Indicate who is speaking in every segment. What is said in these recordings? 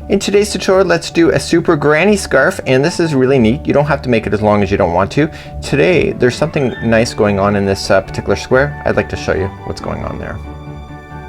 Speaker 1: In today's tutorial, let's do a super granny scarf, and this is really neat. You don't have to make it as long as you don't want to. Today, there's something nice going on in this particular square. I'd like to show you what's going on there.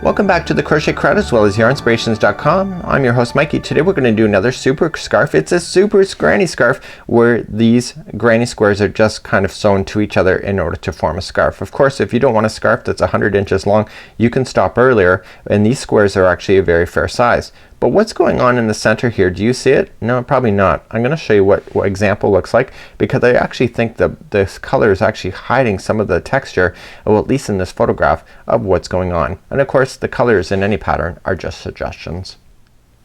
Speaker 1: Welcome back to the Crochet Crowd as well as Yarnspirations.com. I'm your host Mikey. Today we're going to do another super scarf. It's a super granny scarf where these granny squares are just kind of sewn to each other in order to form a scarf. Of course, if you don't want a scarf that's 100 inches long, you can stop earlier, and these squares are actually a very fair size. But what's going on in the center here? Do you see it? No, probably not. I'm going to show you what example looks like, because I actually think this color is actually hiding some of the texture, well, at least in this photograph, of what's going on. And of course the colors in any pattern are just suggestions.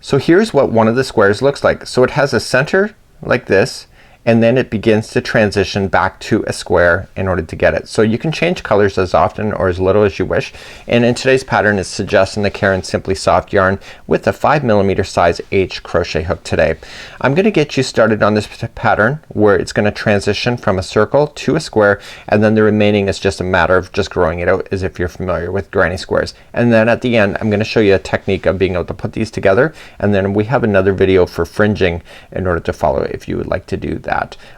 Speaker 1: So here's what one of the squares looks like. So it has a center like this, and then it begins to transition back to a square in order to get it. So you can change colors as often or as little as you wish, and in today's pattern it's suggesting the Caron Simply Soft yarn with a 5mm size H crochet hook today. I'm gonna get you started on this pattern where it's gonna transition from a circle to a square, and then the remaining is just a matter of just growing it out as if you're familiar with granny squares. And then at the end I'm gonna show you a technique of being able to put these together, and then we have another video for fringing in order to follow if you would like to do that.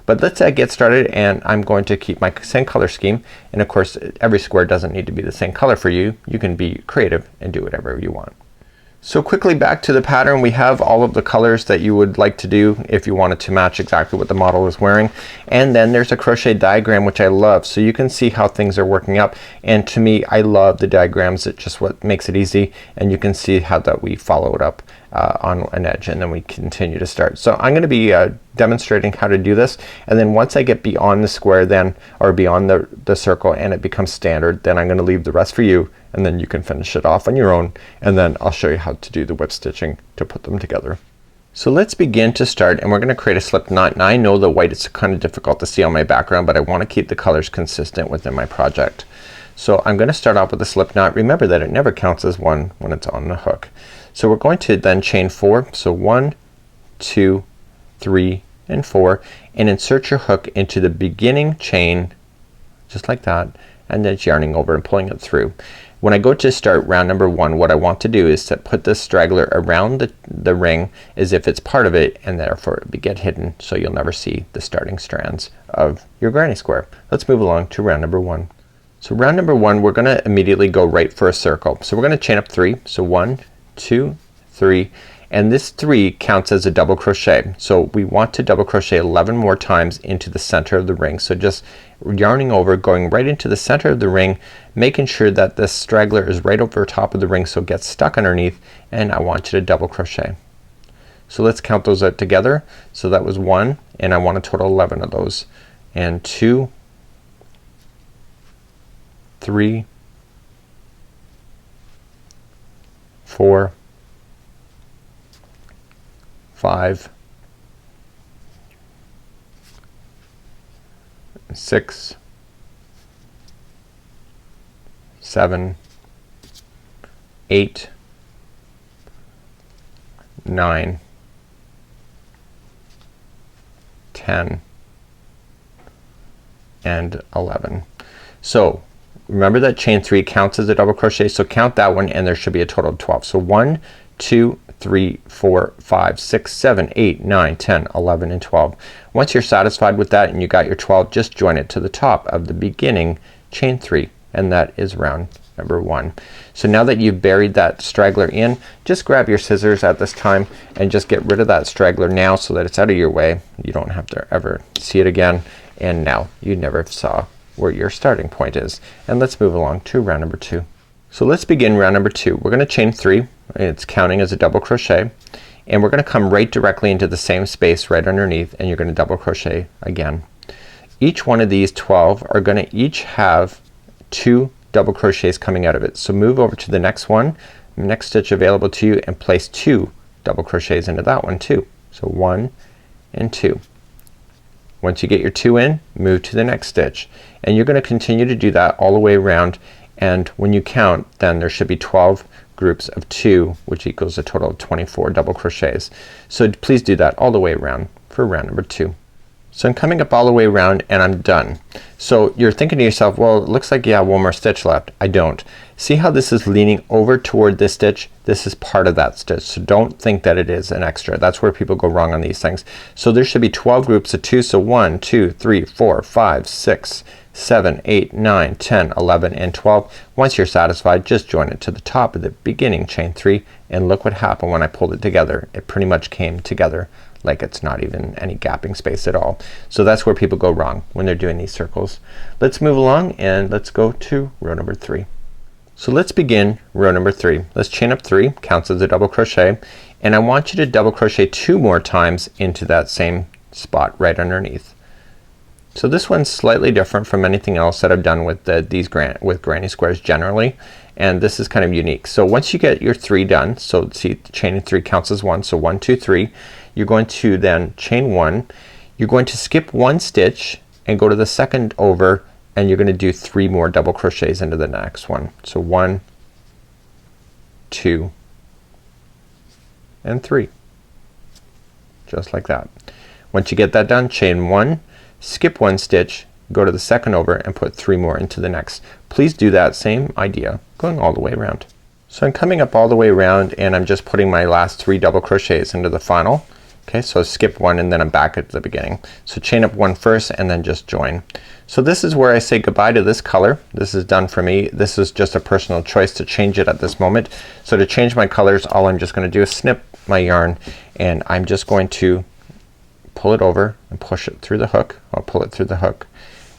Speaker 1: But let's get started, and I'm going to keep my same color scheme, and of course every square doesn't need to be the same color for you. You can be creative and do whatever you want. So quickly back to the pattern, we have all of the colors that you would like to do if you wanted to match exactly what the model is wearing, and then there's a crochet diagram which I love, so you can see how things are working up, and to me I love the diagrams. It's just what makes it easy, and you can see how that we follow it up on an edge, and then we continue to start. So I'm gonna be demonstrating how to do this, and then once I get beyond the square then, or beyond the circle, and it becomes standard, then I'm gonna leave the rest for you, and then you can finish it off on your own, and then I'll show you how to do the whip stitching to put them together. So let's begin to start, and we're gonna create a slip knot. Now I know the white is kind of difficult to see on my background, but I want to keep the colors consistent within my project. So I'm gonna start off with a slip knot. Remember that it never counts as one when it's on the hook. So we're going to then chain 4. So 1, 2, 3, and 4, and insert your hook into the beginning chain just like that, and then yarning over and pulling it through. When I go to start round number 1, what I want to do is to put this straggler around the ring as if it's part of it, and therefore it get hidden, so you'll never see the starting strands of your granny square. Let's move along to round number 1. So round number 1, we're gonna immediately go right for a circle. So we're gonna chain up 3. So 1, 2, 3, and this 3 counts as a double crochet. So we want to double crochet 11 more times into the center of the ring. So just yarning over, going right into the center of the ring, making sure that this straggler is right over top of the ring so it gets stuck underneath, and I want you to double crochet. So let's count those out together. So that was 1, and I want a total 11 of those, and 2, 3, 4, 5, 6, 7, 8, 9, 10, and 11. So remember that chain 3 counts as a double crochet, so count that one, and there should be a total of 12. So 1, 2, 3, 4, 5, 6, 7, 8, 9, 10, 11, and 12. Once you're satisfied with that and you got your 12, just join it to the top of the beginning chain 3, and that is round number 1. So now that you've buried that straggler in, just grab your scissors at this time and just get rid of that straggler now so that it's out of your way. You don't have to ever see it again, and now you never saw where your starting point is. And let's move along to round number 2. So let's begin round number 2. We're gonna chain 3. It's counting as a double crochet, and we're gonna come right directly into the same space right underneath, and you're gonna double crochet again. Each one of these 12 are gonna each have 2 double crochets coming out of it. So move over to the next one, next stitch available to you, and place 2 double crochets into that one too. So 1 and 2. Once you get your 2 in, move to the next stitch, and you're gonna continue to do that all the way around, and when you count, then there should be 12 groups of 2, which equals a total of 24 double crochets. So please do that all the way around for round number 2. So I'm coming up all the way around and I'm done. So you're thinking to yourself, well, it looks like you have one more stitch left. I don't. See how this is leaning over toward this stitch? This is part of that stitch. So don't think that it is an extra. That's where people go wrong on these things. So there should be 12 groups of 2. So 1, 2, 3, 4, 5, 6, 7, 8, 9, 10, 11, and 12. Once you're satisfied, just join it to the top of the beginning chain 3, and look what happened when I pulled it together. It pretty much came together like it's not even any gapping space at all. So that's where people go wrong when they're doing these circles. Let's move along and let's go to row number 3. So let's begin row number 3. Let's chain up 3, counts as a double crochet, and I want you to double crochet 2 more times into that same spot right underneath. So this one's slightly different from anything else that I've done with these granny squares generally, and this is kind of unique. So once you get your 3 done, so see chaining 3 counts as 1, so 1, 2, 3, you're going to then chain 1, you're going to skip 1 stitch and go to the second over, and you're going to do 3 more double crochets into the next one. So 1, 2, and 3, just like that. Once you get that done, chain 1, skip 1 stitch, go to the second over, and put 3 more into the next. Please do that same idea going all the way around. So I'm coming up all the way around and I'm just putting my last 3 double crochets into the final. Okay, so skip 1 and then I'm back at the beginning. So chain up 1 first and then just join. So this is where I say goodbye to this color. This is done for me. This is just a personal choice to change it at this moment. So to change my colors, all I'm just gonna do is snip my yarn, and I'm just going to pull it over and push it through the hook. I'll pull it through the hook,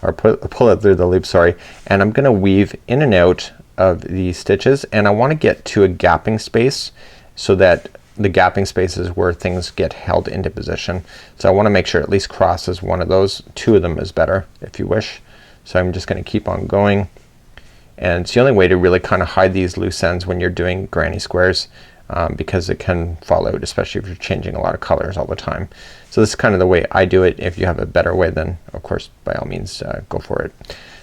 Speaker 1: or pull it through the loop, sorry, and I'm gonna weave in and out of these stitches, and I want to get to a gapping space so that the gapping space is where things get held into position. So I want to make sure at least crosses one of those. 2 of them is better if you wish. So I'm just gonna keep on going, and it's the only way to really kind of hide these loose ends when you're doing granny squares, because it can fall out, especially if you're changing a lot of colors all the time. So this is kind of the way I do it. If you have a better way, then of course by all means go for it.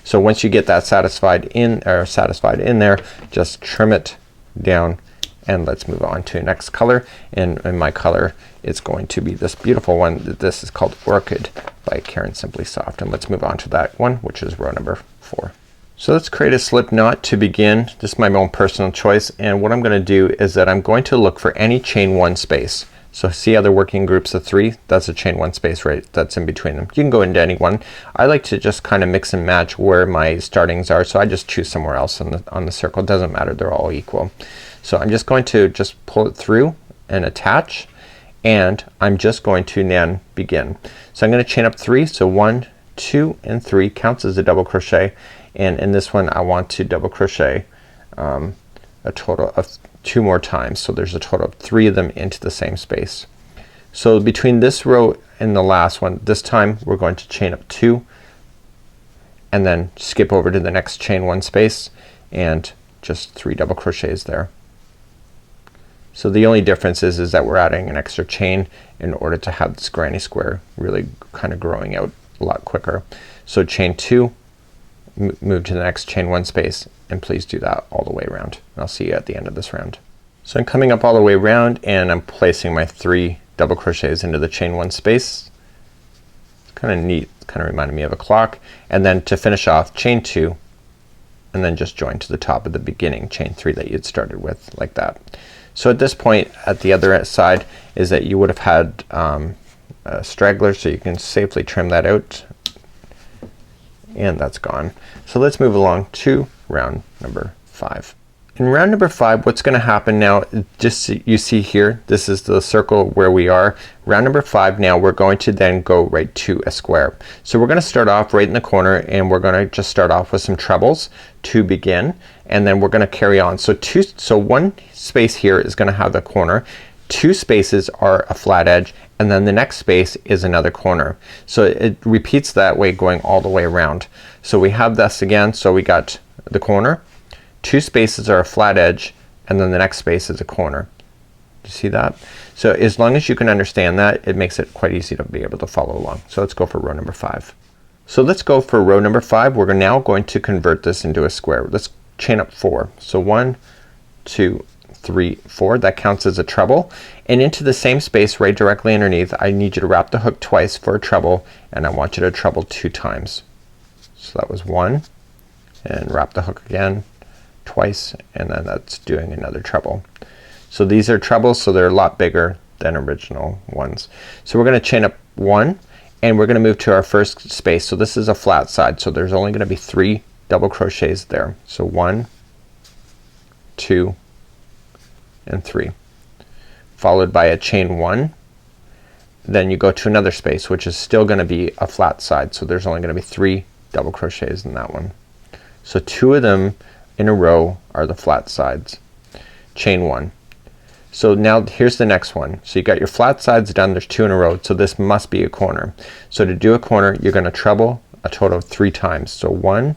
Speaker 1: So once you get that satisfied in there, just trim it down, and let's move on to next color. And in my color, it's going to be this beautiful one. This is called Orchid by Karen Simply Soft, and let's move on to that one, which is row number 4. So let's create a slip knot to begin. This is my own personal choice, and what I'm gonna do is that I'm going to look for any chain 1 space. So see how they're working groups of 3? That's a chain 1 space right that's in between them. You can go into any one. I like to just kind of mix and match where my startings are, so I just choose somewhere else on the circle. It doesn't matter, they're all equal. So I'm just going to just pull it through and attach, and I'm just going to then begin. So I'm gonna chain up 3, so 1, 2, and 3 counts as a double crochet, and in this one I want to double crochet a total of 2 more times. So there's a total of 3 of them into the same space. So between this row and the last one, this time we're going to chain up 2 and then skip over to the next chain 1 space and just 3 double crochets there. So the only difference is that we're adding an extra chain in order to have this granny square really kind of growing out a lot quicker. So chain 2, move to the next chain 1 space, and please do that all the way around. I'll see you at the end of this round. So I'm coming up all the way around and I'm placing my 3 double crochets into the chain 1 space. It's kind of neat, kind of reminded me of a clock. And then to finish off, chain 2 and then just join to the top of the beginning chain 3 that you'd started with, like that. So at this point at the other side is that you would have had a straggler, so you can safely trim that out, and that's gone. So let's move along to round number 5. In round number 5, what's gonna happen now, just you see here, this is the circle where we are. Round number 5, now we're going to then go right to a square. So we're gonna start off right in the corner, and we're gonna just start off with some trebles to begin, and then we're gonna carry on. So 1 space here is gonna have the corner, 2 spaces are a flat edge, and then the next space is another corner. So it repeats that way going all the way around. So we have this again, so we got the corner, 2 spaces are a flat edge, and then the next space is a corner. Do you see that? So as long as you can understand that, it makes it quite easy to be able to follow along. So let's go for row number 5. So let's go for row number 5. We're now going to convert this into a square. Let's chain up 4. So 1, 2, 3, 4. That counts as a treble. And into the same space right directly underneath, I need you to wrap the hook twice for a treble, and I want you to treble 2 times. So that was 1, and wrap the hook again twice, and then that's doing another treble. So these are trebles, so they're a lot bigger than original ones. So we're gonna chain up 1, and we're gonna move to our first space. So this is a flat side, so there's only gonna be 3 double crochets there. So 1, 2, and 3, followed by a chain 1. Then you go to another space, which is still gonna be a flat side, so there's only gonna be 3 double crochets in that one. So 2 of them in a row are the flat sides. Chain 1. So now here's the next one. So you got your flat sides done, there's 2 in a row, so this must be a corner. So to do a corner, you're gonna treble a total of 3 times. So 1,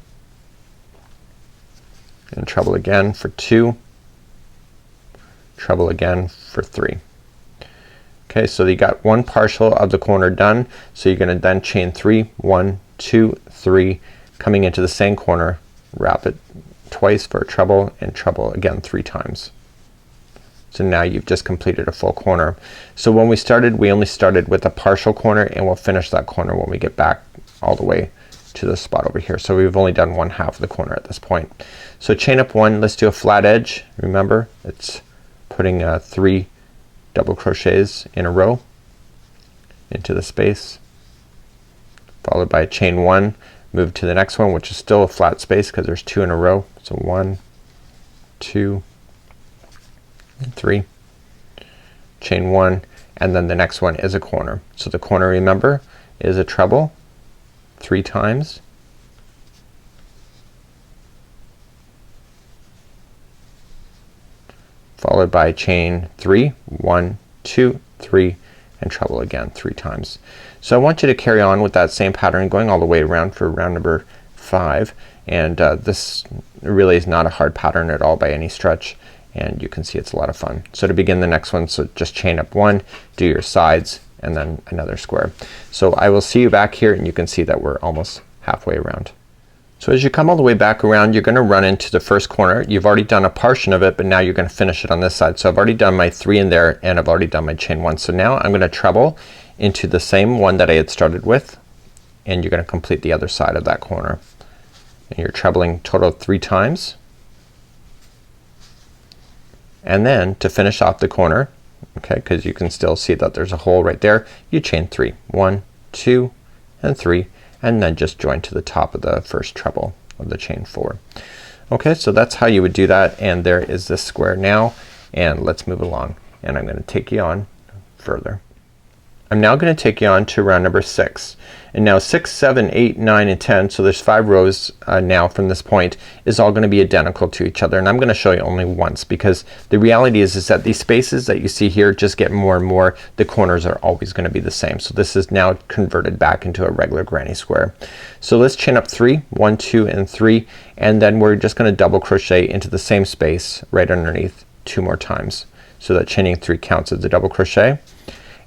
Speaker 1: and treble again for 2, treble again for 3. Okay, so you got one partial of the corner done. So you're gonna then chain 3, 1, 2, 3, coming into the same corner, wrap it twice for a treble, and treble again 3 times. So now you've just completed a full corner. So when we started, we only started with a partial corner, and we'll finish that corner when we get back all the way to the spot over here. So we've only done 1/2 of the corner at this point. So chain up 1, let's do a flat edge. Remember, it's putting 3 double crochets in a row into the space, followed by a chain 1, move to the next one, which is still a flat space because there's 2 in a row. So 1, 2, and 3, chain 1, and then the next one is a corner. So the corner, remember, is a treble 3 times, followed by chain 3, 1, 2, 3, and treble again 3 times. So I want you to carry on with that same pattern going all the way around for round number 5, and this really is not a hard pattern at all by any stretch, and you can see it's a lot of fun. So to begin the next one, so just chain up 1, do your sides, and then another square. So I will see you back here, and you can see that we're almost halfway around. So as you come all the way back around, you're gonna run into the first corner. You've already done a portion of it, but now you're gonna finish it on this side. So I've already done my 3 in there, and I've already done my chain 1. So now I'm gonna treble into the same one that I had started with, and you're gonna complete the other side of that corner. And you're trebling total 3 times. And then to finish off the corner, okay, because you can still see that there's a hole right there, you chain 3, 1, 2, and 3, and then just join to the top of the first treble of the chain 4. Okay, so that's how you would do that, and there is this square now, and let's move along, and I'm gonna take you on further. I'm now gonna take you on to round number 6. And now 6, 7, 8, 9, and 10, so there's 5 rows now from this point, is all gonna be identical to each other. And I'm gonna show you only once, because the reality is that these spaces that you see here just get more and more. The corners are always gonna be the same. So this is now converted back into a regular granny square. So let's chain up 3, 1, 2, and 3, and then we're just gonna double crochet into the same space right underneath 2 more times. So that chaining 3 counts as a double crochet.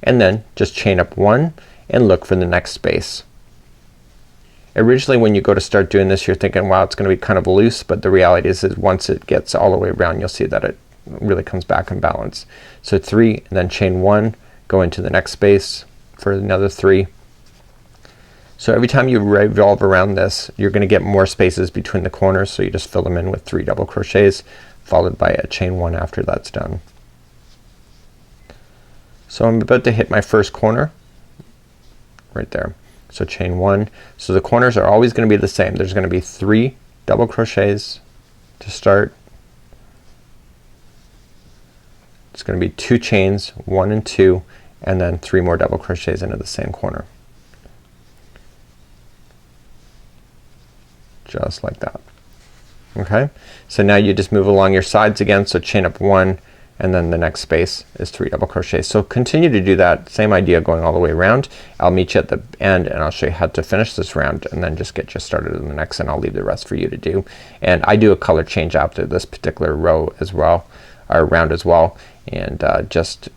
Speaker 1: And then just chain up 1 and look for the next space. Originally when you go to start doing this, you're thinking, wow, it's gonna be kind of loose, but the reality is once it gets all the way around, you'll see that it really comes back in balance. So 3, and then chain 1, go into the next space for another 3. So every time you revolve around this, you're gonna get more spaces between the corners, so you just fill them in with 3 double crochets, followed by a chain 1 after that's done. So I'm about to hit my first corner right there. So chain 1. So the corners are always gonna be the same. There's gonna be 3 double crochets to start. It's gonna be 2 chains, 1 and 2, and then 3 more double crochets into the same corner. Just like that. Okay, so now you just move along your sides again. So chain up 1, and then the next space is 3 double crochets. So continue to do that same idea going all the way around. I'll meet you at the end, and I'll show you how to finish this round, and then just get you started in the next, and I'll leave the rest for you to do. And I do a color change after this particular row as well, or round as well, and just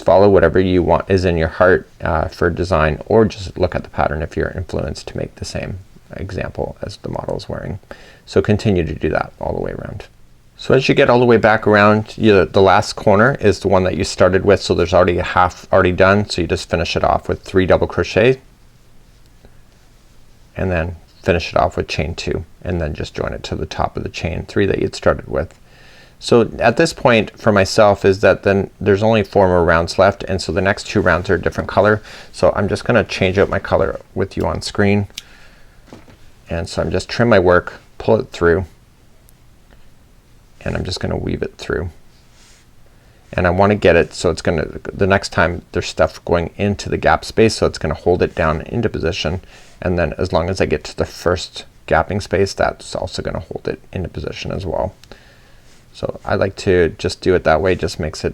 Speaker 1: follow whatever you want is in your heart for design, or just look at the pattern if you're influenced to make the same example as the model is wearing. So continue to do that all the way around. So as you get all the way back around, the last corner is the one that you started with, so there's already a half already done, so you just finish it off with 3 double crochet and then finish it off with chain 2 and then just join it to the top of the chain 3 that you'd started with. So at this point for myself is that then there's only 4 more rounds left, and so the next 2 rounds are a different color. So I'm just gonna change out my color with you on screen, and so I'm just trim my work, pull it through, and I'm just gonna weave it through. And I want to get it so it's gonna, the next time there's stuff going into the gap space, so it's gonna hold it down into position, and then as long as I get to the first gapping space, that's also gonna hold it into position as well. So I like to just do it that way, just makes it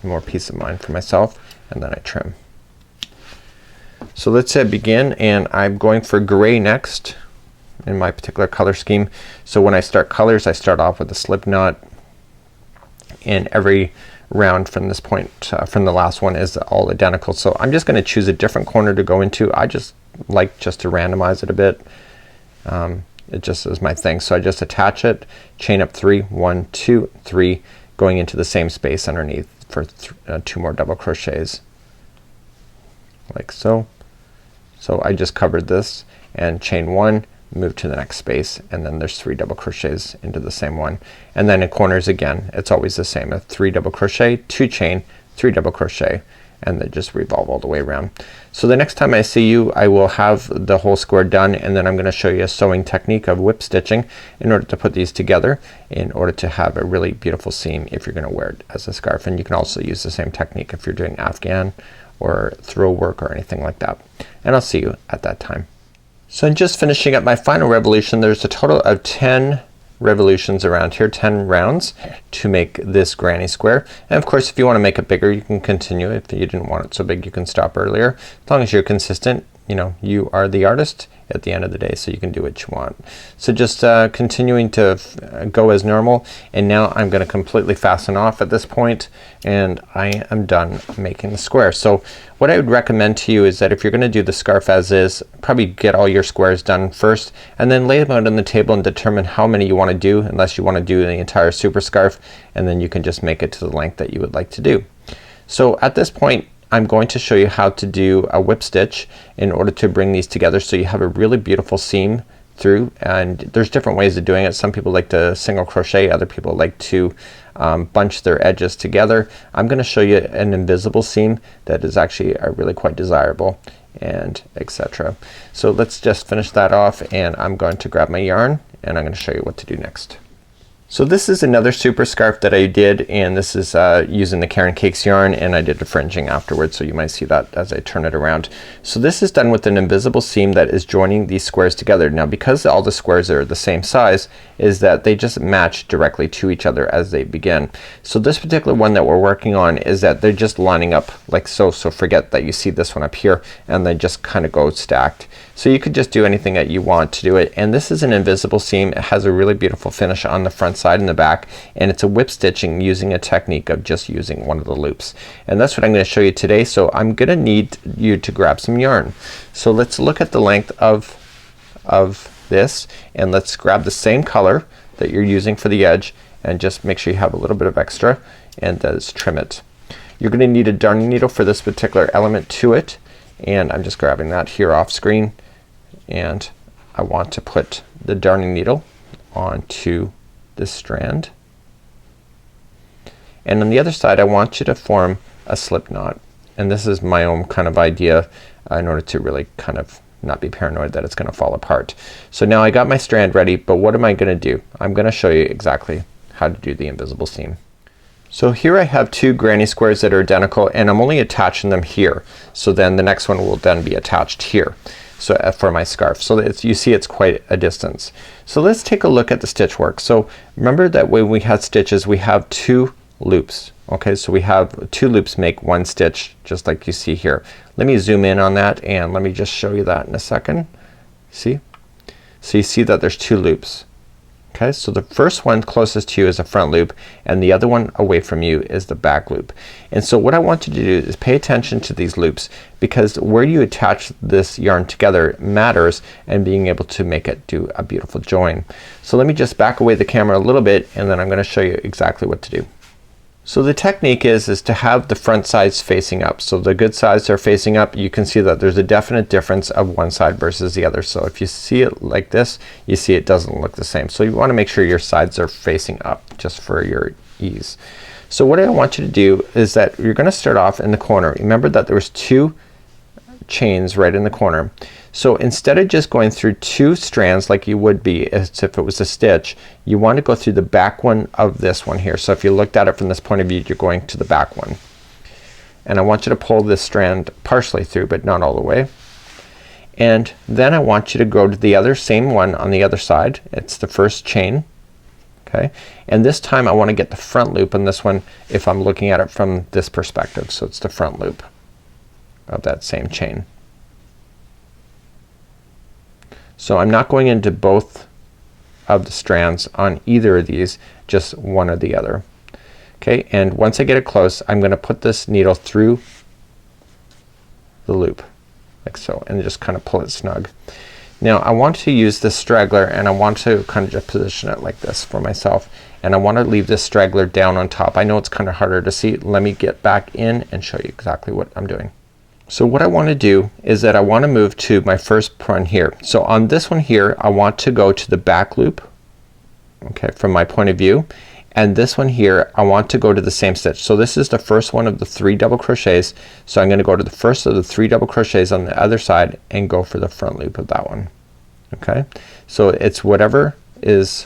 Speaker 1: more peace of mind for myself, and then I trim. So let's begin, and I'm going for gray next in my particular color scheme. So when I start colors, I start off with a slip knot, and every round from this point from the last one is all identical. So I'm just gonna choose a different corner to go into. I just like just to randomize it a bit. It just is my thing. So I just attach it, chain up 3, 1, 2, 3, going into the same space underneath for 2 more double crochets like so. So I just covered this and chain 1, move to the next space, and then there's 3 double crochets into the same one. And then in corners again, it's always the same, a 3 double crochet, 2 chain, 3 double crochet, and then just revolve all the way around. So the next time I see you, I will have the whole square done, and then I'm gonna show you a sewing technique of whip stitching in order to put these together in order to have a really beautiful seam if you're gonna wear it as a scarf. And you can also use the same technique if you're doing Afghan or throw work or anything like that. And I'll see you at that time. So I'm just finishing up my final revolution. There's a total of 10 revolutions around here, 10 rounds to make this granny square. And of course if you want to make it bigger, you can continue. If you didn't want it so big, you can stop earlier. As long as you're consistent, you know, you are the artist at the end of the day, so you can do what you want. So just continuing to go as normal, and now I'm gonna completely fasten off at this point, and I am done making the square. So what I would recommend to you is that if you're gonna do the scarf as is, probably get all your squares done first, and then lay them out on the table and determine how many you want to do, unless you want to do the entire super scarf, and then you can just make it to the length that you would like to do. So at this point I'm going to show you how to do a whip stitch in order to bring these together so you have a really beautiful seam through. And there's different ways of doing it. Some people like to single crochet, other people like to bunch their edges together. I'm gonna show you an invisible seam that is actually really quite desirable, and etc. So let's just finish that off, and I'm going to grab my yarn and I'm gonna show you what to do next. So this is another super scarf that I did, and this is using the Karen Cakes yarn, and I did the fringing afterwards, so you might see that as I turn it around. So this is done with an invisible seam that is joining these squares together. Now because all the squares are the same size, is that they just match directly to each other as they begin. So this particular one that we're working on is that they're just lining up like so. So forget that you see this one up here, and they just kind of go stacked. So you could just do anything that you want to do it. And this is an invisible seam. It has a really beautiful finish on the front side and the back, and it's a whip stitching using a technique of just using one of the loops. And that's what I'm going to show you today. So I'm gonna need you to grab some yarn. So let's look at the length of this, and let's grab the same color that you're using for the edge, and just make sure you have a little bit of extra, and just trim it. You're gonna need a darning needle for this particular element to it, and I'm just grabbing that here off screen, and I want to put the darning needle onto this strand, and on the other side I want you to form a slip knot. And this is my own kind of idea in order to really kind of not be paranoid that it's gonna fall apart. So now I got my strand ready, but what am I gonna do? I'm gonna show you exactly how to do the invisible seam. So here I have 2 granny squares that are identical, and I'm only attaching them here. So then the next one will then be attached here. So for my scarf. So it's, you see it's quite a distance. So let's take a look at the stitch work. So remember that when we had stitches, we have 2 loops. Okay, so we have 2 loops make 1 stitch, just like you see here. Let me zoom in on that, and let me just show you that in a second. See? So you see that there's 2 loops. Okay, so the first one closest to you is a front loop and the other one away from you is the back loop. And so what I want you to do is pay attention to these loops, because where you attach this yarn together matters, and being able to make it do a beautiful join. So let me just back away the camera a little bit and then I'm gonna show you exactly what to do. So the technique is to have the front sides facing up. So the good sides are facing up. You can see that there's a definite difference of one side versus the other. So if you see it like this, you see it doesn't look the same. So you want to make sure your sides are facing up just for your ease. So what I want you to do is that you're gonna start off in the corner. Remember that there was 2 chains right in the corner. So instead of just going through 2 strands like you would be as if it was a stitch, you want to go through the back one of this one here. So if you looked at it from this point of view, you're going to the back one. And I want you to pull this strand partially through, but not all the way. And then I want you to go to the other same one on the other side. It's the first chain. Okay, and this time I want to get the front loop on this one if I'm looking at it from this perspective. So it's the front loop of that same chain. So I'm not going into both of the strands on either of these, just one or the other. Okay, and once I get it close, I'm gonna put this needle through the loop like so, and just kind of pull it snug. Now I want to use this straggler, and I want to kind of just position it like this for myself, and I want to leave this straggler down on top. I know it's kind of harder to see. Let me get back in and show you exactly what I'm doing. So what I want to do is that I want to move to my first one here. So on this one here I want to go to the back loop, okay, from my point of view, and this one here I want to go to the same stitch. So this is the first one of the 3 double crochets, so I'm gonna go to the first of the 3 double crochets on the other side and go for the front loop of that one. Okay, so it's whatever is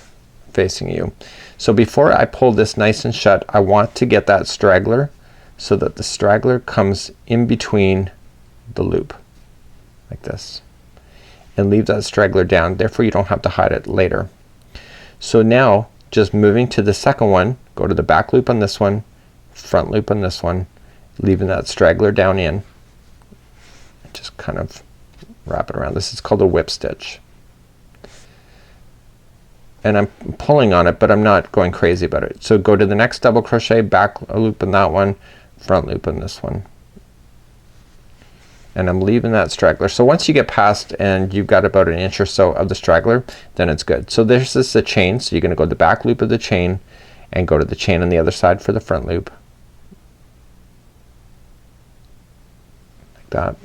Speaker 1: facing you. So before I pull this nice and shut, I want to get that straggler so that the straggler comes in between the loop like this, and leave that straggler down, therefore you don't have to hide it later. So now just moving to the second one, go to the back loop on this one, front loop on this one, leaving that straggler down in, just kind of wrap it around. This is called a whip stitch, and I'm pulling on it but I'm not going crazy about it. So go to the next double crochet, back loop in that one, front loop in this one, and I'm leaving that straggler. So once you get past and you've got about an inch or so of the straggler, then it's good. So this is the chain, so you're gonna go to the back loop of the chain and go to the chain on the other side for the front loop like that,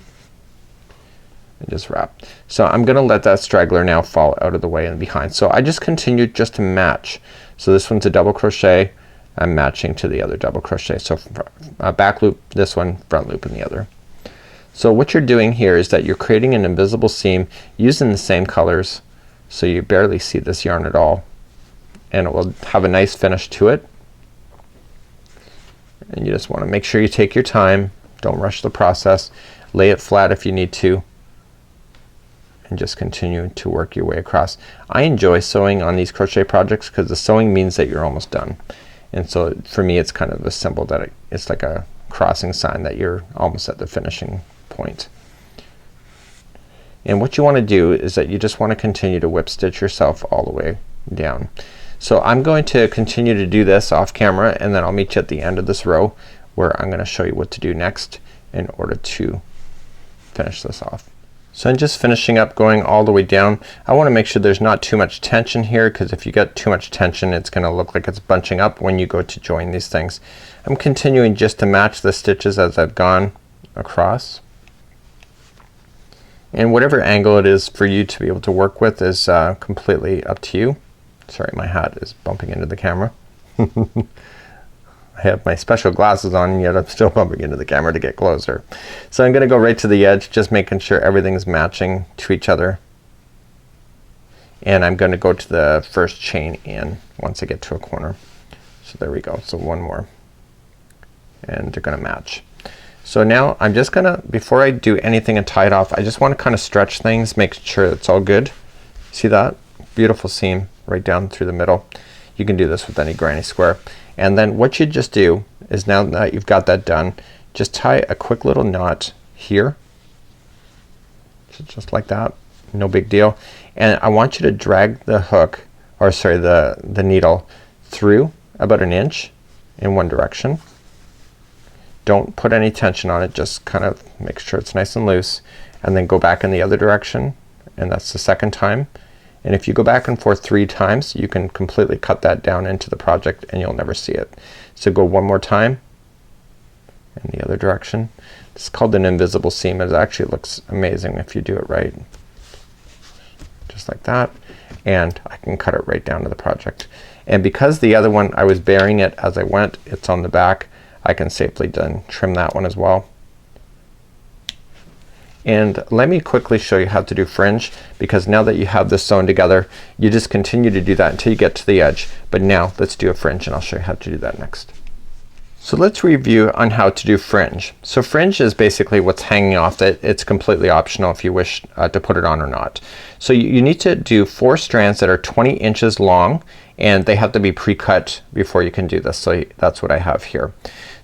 Speaker 1: and just wrap. So I'm gonna let that straggler now fall out of the way and behind. So I just continue just to match. So this one's a double crochet, I'm matching to the other double crochet. So back loop this one, front loop in the other. So what you're doing here is that you're creating an invisible seam using the same colors, so you barely see this yarn at all, and it will have a nice finish to it. And you just want to make sure you take your time, don't rush the process, lay it flat if you need to, and just continue to work your way across. I enjoy sewing on these crochet projects because the sewing means that you're almost done. And so for me it's kind of a symbol that it's like a crossing sign that you're almost at the finishing point. And what you want to do is that you just want to continue to whip stitch yourself all the way down. So I'm going to continue to do this off camera, and then I'll meet you at the end of this row where I'm gonna show you what to do next in order to finish this off. So I'm just finishing up going all the way down. I want to make sure there's not too much tension here, because if you get too much tension it's gonna look like it's bunching up when you go to join these things. I'm continuing just to match the stitches as I've gone across, and whatever angle it is for you to be able to work with is completely up to you. Sorry, my hat is bumping into the camera. I have my special glasses on and yet I'm still bumping into the camera to get closer. So I'm gonna go right to the edge, just making sure everything's matching to each other, and I'm gonna go to the first chain in once I get to a corner. So there we go. So one more, and they're gonna match. So now I'm just gonna, before I do anything and tie it off, I just want to kind of stretch things, make sure it's all good. See that? Beautiful seam right down through the middle. You can do this with any granny square. And then what you just do is, now that you've got that done, just tie a quick little knot here, just like that, no big deal. And I want you to drag the hook or sorry, the needle through about 1 inch in one direction. Don't put any tension on it, just kind of make sure it's nice and loose, and then go back in the other direction, and that's the second time. And if you go back and forth 3 times, you can completely cut that down into the project and you'll never see it. So go one more time in the other direction. It's called an invisible seam. It actually looks amazing if you do it right. Just like that. And I can cut it right down to the project. And because the other one I was burying it as I went, it's on the back, I can safely then trim that one as well. And let me quickly show you how to do fringe, because now that you have this sewn together, you just continue to do that until you get to the edge. But now let's do a fringe, and I'll show you how to do that next. So let's review on how to do fringe. So fringe is basically what's hanging off. That it's completely optional if you wish to put it on or not. So you need to do 4 strands that are 20 inches long, and they have to be pre-cut before you can do this. So that's what I have here.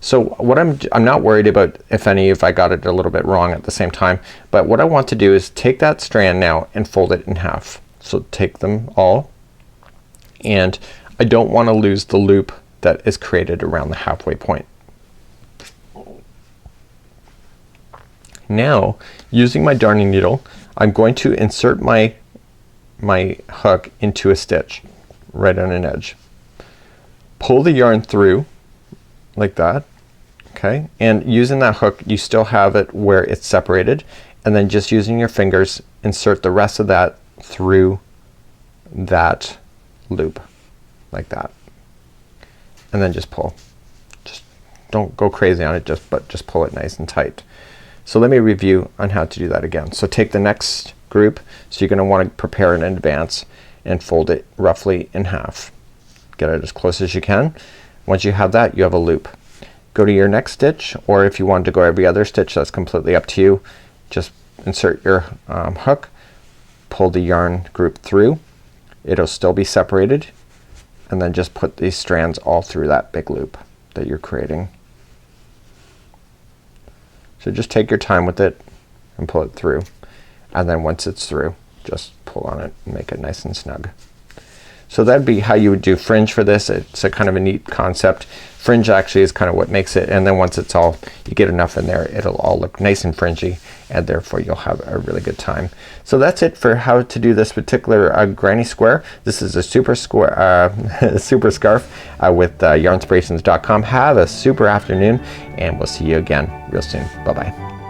Speaker 1: So what I'm not worried about if I got it a little bit wrong at the same time, but what I want to do is take that strand now and fold it in half. So take them all, and I don't want to lose the loop that is created around the halfway point. Now using my darning needle, I'm going to insert my hook into a stitch right on an edge. Pull the yarn through like that. Okay, and using that hook you still have it where it's separated, and then just using your fingers insert the rest of that through that loop like that, and then just pull. Just don't go crazy on it, but just pull it nice and tight. So let me review on how to do that again. So take the next group, so you're gonna want to prepare it in advance and fold it roughly in half. Get it as close as you can. Once you have that, you have a loop. Go to your next stitch, or if you want to go every other stitch, that's completely up to you. Just insert your hook, pull the yarn group through, it'll still be separated, and then just put these strands all through that big loop that you're creating. So just take your time with it and pull it through, and then once it's through, just pull on it and make it nice and snug. So that'd be how you would do fringe for this. It's a kind of a neat concept. Fringe actually is kind of what makes it, and then once it's all, you get enough in there, it'll all look nice and fringy, and therefore you'll have a really good time. So that's it for how to do this particular granny square. This is a super square super scarf with yarnspirations.com. Have a super afternoon, and we'll see you again real soon. Bye bye.